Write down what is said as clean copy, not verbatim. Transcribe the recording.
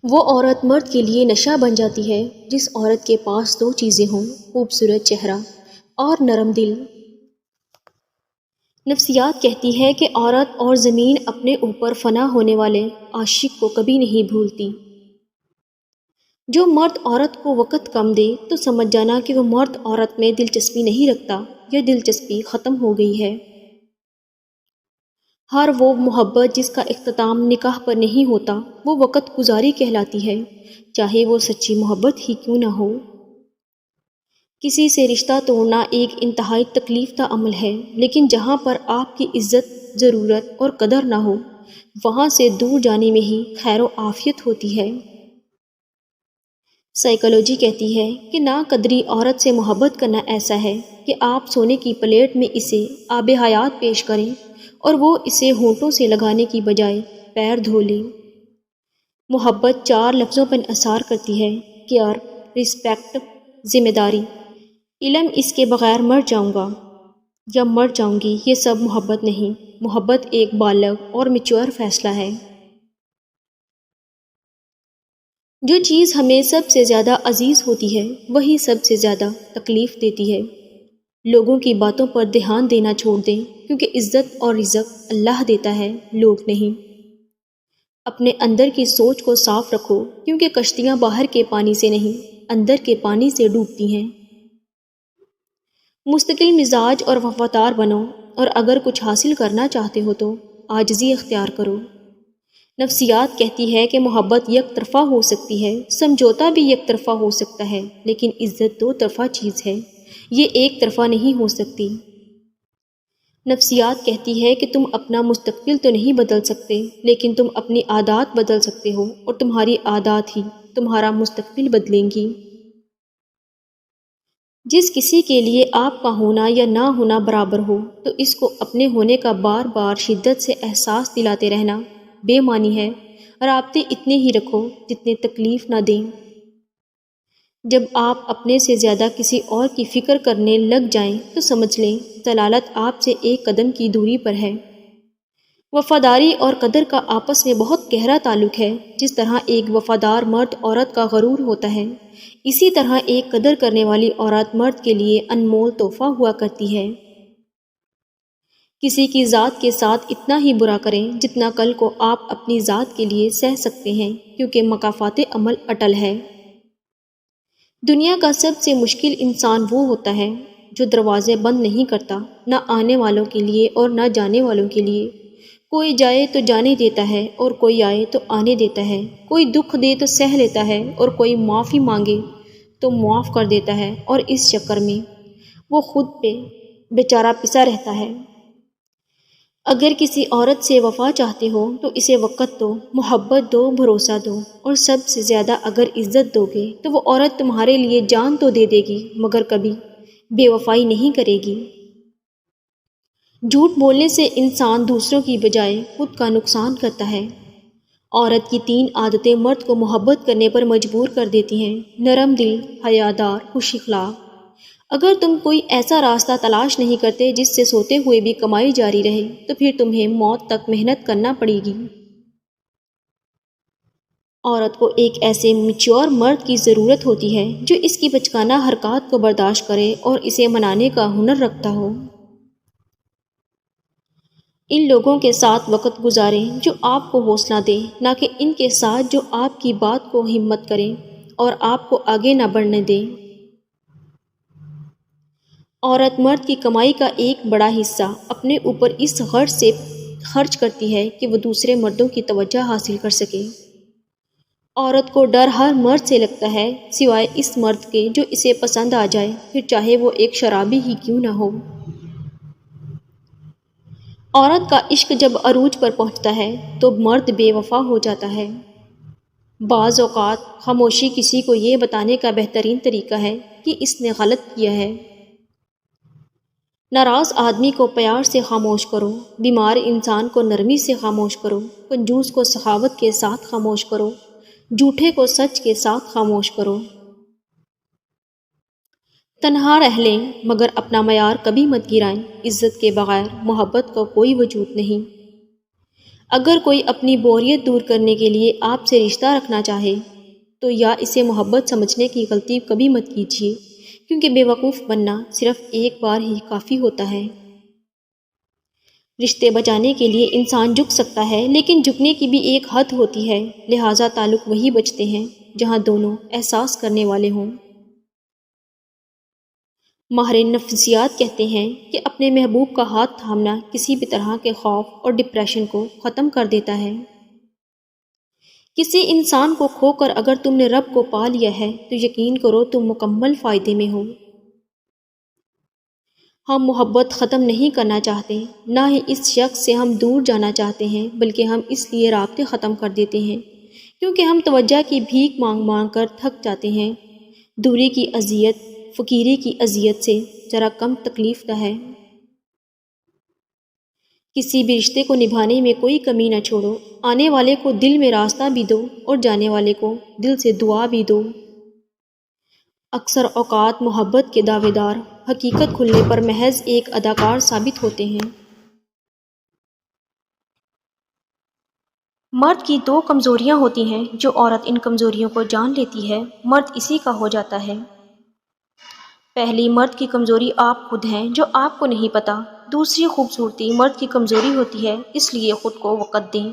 وہ عورت مرد کے لیے نشہ بن جاتی ہے جس عورت کے پاس دو چیزیں ہوں، خوبصورت چہرہ اور نرم دل۔ نفسیات کہتی ہے کہ عورت اور زمین اپنے اوپر فنا ہونے والے عاشق کو کبھی نہیں بھولتی۔ جو مرد عورت کو وقت کم دے تو سمجھ جانا کہ وہ مرد عورت میں دلچسپی نہیں رکھتا یا دلچسپی ختم ہو گئی ہے۔ ہر وہ محبت جس کا اختتام نکاح پر نہیں ہوتا وہ وقت گزاری کہلاتی ہے، چاہے وہ سچی محبت ہی کیوں نہ ہو۔ کسی سے رشتہ توڑنا ایک انتہائی تکلیف دہ عمل ہے، لیکن جہاں پر آپ کی عزت، ضرورت اور قدر نہ ہو، وہاں سے دور جانے میں ہی خیر و عافیت ہوتی ہے۔ سائیکالوجی کہتی ہے کہ ناقدری عورت سے محبت کرنا ایسا ہے کہ آپ سونے کی پلیٹ میں اسے آب حیات پیش کریں اور وہ اسے ہونٹوں سے لگانے کی بجائے پیر دھو لیں۔ محبت 4 لفظوں پر انحصار کرتی ہے: کیئر، رسپیکٹ، ذمہ داری۔ علم اس کے بغیر مر جاؤں گا یا مر جاؤں گی یہ سب محبت نہیں۔ محبت ایک بالغ اور میچور فیصلہ ہے۔ جو چیز ہمیں سب سے زیادہ عزیز ہوتی ہے وہی سب سے زیادہ تکلیف دیتی ہے۔ لوگوں کی باتوں پر دھیان دینا چھوڑ دیں، کیونکہ عزت اور رزق اللہ دیتا ہے، لوگ نہیں۔ اپنے اندر کی سوچ کو صاف رکھو، کیونکہ کشتیاں باہر کے پانی سے نہیں، اندر کے پانی سے ڈوبتی ہیں۔ مستقل مزاج اور وفادار بنو، اور اگر کچھ حاصل کرنا چاہتے ہو تو عاجزی اختیار کرو۔ نفسیات کہتی ہے کہ محبت یک طرفہ ہو سکتی ہے، سمجھوتا بھی یک طرفہ ہو سکتا ہے، لیکن عزت 2 طرفہ چیز ہے، یہ ایک طرفہ نہیں ہو سکتی۔ نفسیات کہتی ہے کہ تم اپنا مستقبل تو نہیں بدل سکتے، لیکن تم اپنی عادات بدل سکتے ہو، اور تمہاری عادات ہی تمہارا مستقبل بدلیں گی۔ جس کسی کے لیے آپ کا ہونا یا نہ ہونا برابر ہو تو اس کو اپنے ہونے کا بار بار شدت سے احساس دلاتے رہنا بے معنی ہے۔ رابطے اتنے ہی رکھو جتنے تکلیف نہ دیں۔ جب آپ اپنے سے زیادہ کسی اور کی فکر کرنے لگ جائیں تو سمجھ لیں ضلالت آپ سے ایک قدم کی دوری پر ہے۔ وفاداری اور قدر کا آپس میں بہت گہرا تعلق ہے۔ جس طرح ایک وفادار مرد عورت کا غرور ہوتا ہے، اسی طرح ایک قدر کرنے والی عورت مرد کے لیے انمول تحفہ ہوا کرتی ہے۔ کسی کی ذات کے ساتھ اتنا ہی برا کریں جتنا کل کو آپ اپنی ذات کے لیے سہ سکتے ہیں، کیونکہ مکافات عمل اٹل ہے۔ دنیا کا سب سے مشکل انسان وہ ہوتا ہے جو دروازے بند نہیں کرتا، نہ آنے والوں کے لیے اور نہ جانے والوں کے لیے۔ کوئی جائے تو جانے دیتا ہے اور کوئی آئے تو آنے دیتا ہے، کوئی دکھ دے تو سہ لیتا ہے اور کوئی معافی مانگے تو معاف کر دیتا ہے، اور اس چکر میں وہ خود پہ بیچارہ پسا رہتا ہے۔ اگر کسی عورت سے وفا چاہتے ہو تو اسے وقت دو، محبت دو، بھروسہ دو، اور سب سے زیادہ اگر عزت دو گے تو وہ عورت تمہارے لیے جان تو دے دے گی مگر کبھی بے وفائی نہیں کرے گی۔ جھوٹ بولنے سے انسان دوسروں کی بجائے خود کا نقصان کرتا ہے۔ عورت کی 3 عادتیں مرد کو محبت کرنے پر مجبور کر دیتی ہیں: نرم دل، حیادار، خوش اخلاق۔ اگر تم کوئی ایسا راستہ تلاش نہیں کرتے جس سے سوتے ہوئے بھی کمائی جاری رہے تو پھر تمہیں موت تک محنت کرنا پڑے گی۔ عورت کو ایک ایسے میچور مرد کی ضرورت ہوتی ہے جو اس کی بچگانہ حرکات کو برداشت کرے اور اسے منانے کا ہنر رکھتا ہو۔ ان لوگوں کے ساتھ وقت گزاریں جو آپ کو حوصلہ دیں، نہ کہ ان کے ساتھ جو آپ کی بات کو ہمت کریں اور آپ کو آگے نہ بڑھنے دیں۔ عورت مرد کی کمائی کا ایک بڑا حصہ اپنے اوپر اس غرض سے خرچ کرتی ہے کہ وہ دوسرے مردوں کی توجہ حاصل کر سکے۔ عورت کو ڈر ہر مرد سے لگتا ہے سوائے اس مرد کے جو اسے پسند آ جائے، پھر چاہے وہ ایک شرابی ہی کیوں نہ ہو۔ عورت کا عشق جب عروج پر پہنچتا ہے تو مرد بے وفا ہو جاتا ہے۔ بعض اوقات خاموشی کسی کو یہ بتانے کا بہترین طریقہ ہے کہ اس نے غلط کیا ہے۔ ناراض آدمی کو پیار سے خاموش کرو، بیمار انسان کو نرمی سے خاموش کرو، کنجوس کو سخاوت کے ساتھ خاموش کرو، جھوٹے کو سچ کے ساتھ خاموش کرو۔ تنہا رہ لیں مگر اپنا معیار کبھی مت گرائیں۔ عزت کے بغیر محبت کا کوئی وجود نہیں۔ اگر کوئی اپنی بوریت دور کرنے کے لیے آپ سے رشتہ رکھنا چاہے تو یا اسے محبت سمجھنے کی غلطی کبھی مت کیجیے، کیونکہ بے وقوف بننا صرف ایک بار ہی کافی ہوتا ہے۔ رشتے بچانے کے لیے انسان جھک سکتا ہے، لیکن جھکنے کی بھی ایک حد ہوتی ہے، لہٰذا تعلق وہی بچتے ہیں جہاں دونوں احساس کرنے والے ہوں۔ ماہر نفسیات کہتے ہیں کہ اپنے محبوب کا ہاتھ تھامنا کسی بھی طرح کے خوف اور ڈپریشن کو ختم کر دیتا ہے۔ کسی انسان کو کھو کر اگر تم نے رب کو پا لیا ہے تو یقین کرو تم مکمل فائدے میں ہو۔ ہم محبت ختم نہیں کرنا چاہتے، نہ ہی اس شخص سے ہم دور جانا چاہتے ہیں، بلکہ ہم اس لیے رابطے ختم کر دیتے ہیں کیونکہ ہم توجہ کی بھیک مانگ مانگ کر تھک جاتے ہیں۔ دوری کی اذیت فقیری کی اذیت سے ذرا کم تکلیف دہ ہے۔ کسی بھی رشتے کو نبھانے میں کوئی کمی نہ چھوڑو، آنے والے کو دل میں راستہ بھی دو اور جانے والے کو دل سے دعا بھی دو۔ اکثر اوقات محبت کے دعوے دار حقیقت کھلنے پر محض ایک اداکار ثابت ہوتے ہیں۔ مرد کی دو کمزوریاں ہوتی ہیں، جو عورت ان کمزوریوں کو جان لیتی ہے، مرد اسی کا ہو جاتا ہے۔ پہلی مرد کی کمزوری آپ خود ہیں، جو آپ کو نہیں پتہ۔ دوسری خوبصورتی مرد کی کمزوری ہوتی ہے، اس لیے خود کو وقت دیں۔